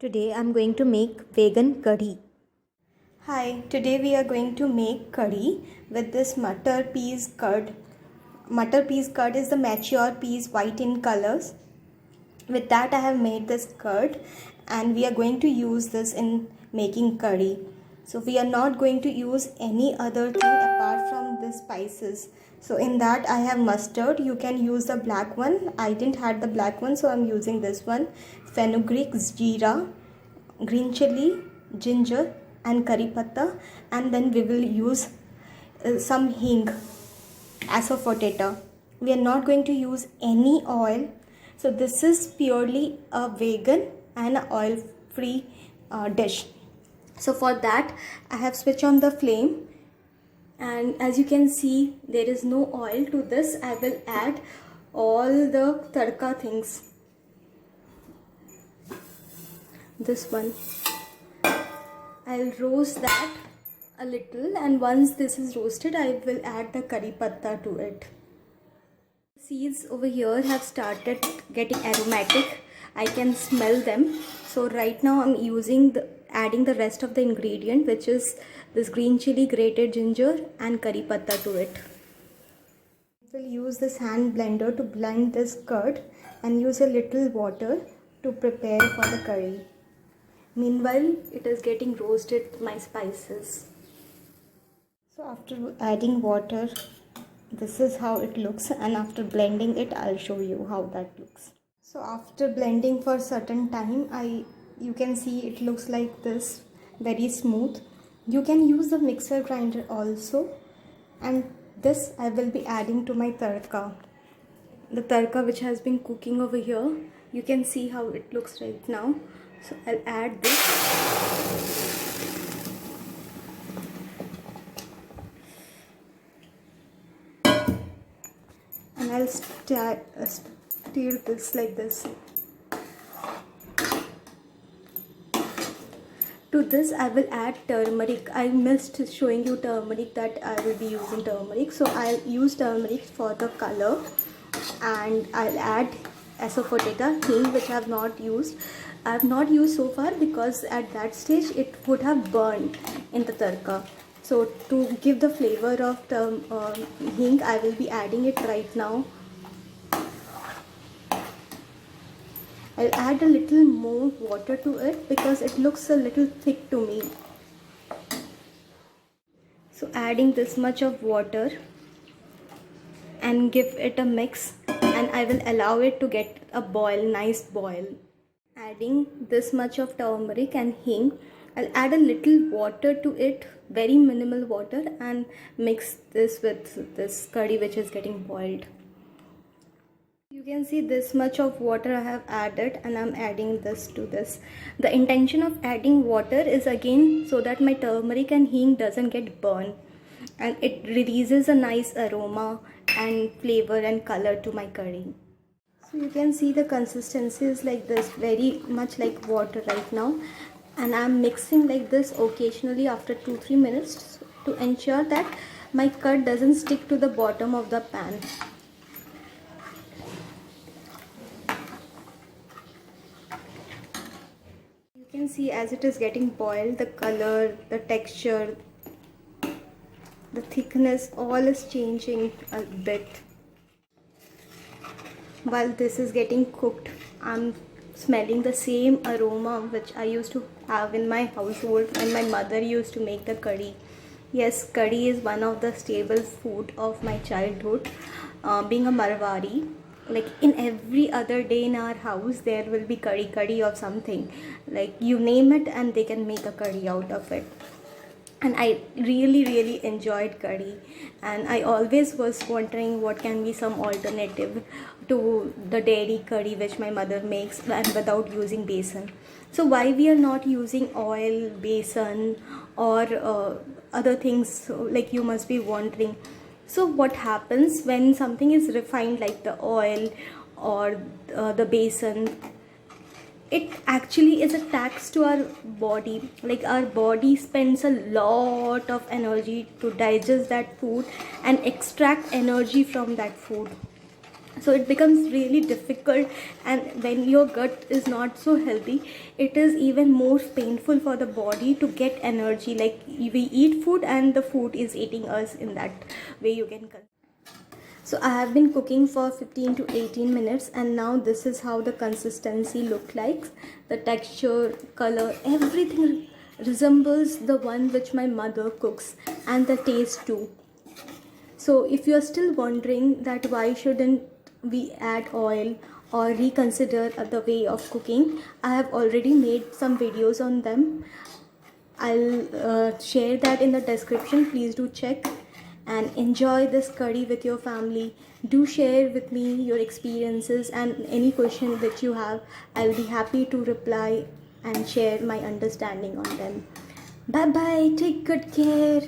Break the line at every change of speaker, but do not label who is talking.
Today I'm going to make vegan curry.
Hi, today we are going to make curry with this Matar peas curd. Matar peas curd is the mature peas, white in colors. With that I have made this curd and we are going to use this in making curry. So we are not going to use any other thing apart from the spices. So in that I have mustard. You can use the black one. I didn't have the black one, so I'm using this one. Fenugreek, jeera, green chili, ginger and curry patta, and then we will use some hing as a potato. We are not going to use any oil. So this is purely a vegan and oil free dish. So for that I have switched on the flame, and as you can see there is no oil to this. I will add all the tadka things. This one I'll roast that a little, and once this is roasted I will add the curry patta to it. Seeds over here have started getting aromatic. I can smell them. So right now I'm adding the rest of the ingredient, which is this green chili, grated ginger and curry patta to it. We'll use this hand blender to blend this curd and use a little water to prepare for the curry. Meanwhile, it is getting roasted, my spices. So after adding water, this is how it looks, and after blending it, I'll show you how that looks. So after blending for certain time, you can see it looks like this, very smooth. You can use the mixer grinder also, and this I will be adding to my tadka. The tadka which has been cooking over here, you can see how it looks right now. So I'll add this. And I'll stir this like this. To this I will add turmeric. I missed showing you turmeric, that I will be using turmeric. So I'll use turmeric for the color, and I'll add asafoetida, hing, which I have not used. I have not used so far because at that stage it would have burned in the tadka. So to give the flavor of the hing, I will be adding it right now. I'll add a little more water to it because it looks a little thick to me. So adding this much of water and give it a mix, and I will allow it to get a boil, nice boil. Adding this much of turmeric and hing, I'll add a little water to it, very minimal water, and mix this with this curry which is getting boiled. You can see this much of water I have added, and I'm adding this to this. The intention of adding water is again so that my turmeric and hing doesn't get burned, and it releases a nice aroma and flavor and color to my curry. So you can see the consistency is like this, very much like water right now, and I'm mixing like this occasionally after 2-3 minutes to ensure that my curd doesn't stick to the bottom of the pan. You can see as it is getting boiled, the color, the texture, the thickness, all is changing a bit. While this is getting cooked, I'm smelling the same aroma which I used to have in my household when my mother used to make the curry. Yes, curry is one of the staple food of my childhood. Being a Marwari, like in every other day in our house there will be curry of something. Like you name it and they can make a curry out of it. And I really enjoyed curry, and I always was wondering what can be some alternative to the dairy curry which my mother makes, and without using besan. So why we are not using oil, besan or other things, like you must be wondering. So what happens when something is refined like the oil or the besan? It actually is a tax to our body. Like our body spends a lot of energy to digest that food and extract energy from that food. So it becomes really difficult, and when your gut is not so healthy, it is even more painful for the body to get energy. Like we eat food and the food is eating us, in that way you can. So I have been cooking for 15 to 18 minutes, and now this is how the consistency look like. The texture, color, everything resembles the one which my mother cooks, and the taste too. So if you are still wondering that why shouldn't we add oil or reconsider the way of cooking, I have already made some videos on them. I'll share that in the description. Please do check and enjoy this curry with your family. Do share with me your experiences and any question that you have. I'll be happy to reply and share my understanding on them. Bye bye. Take good care.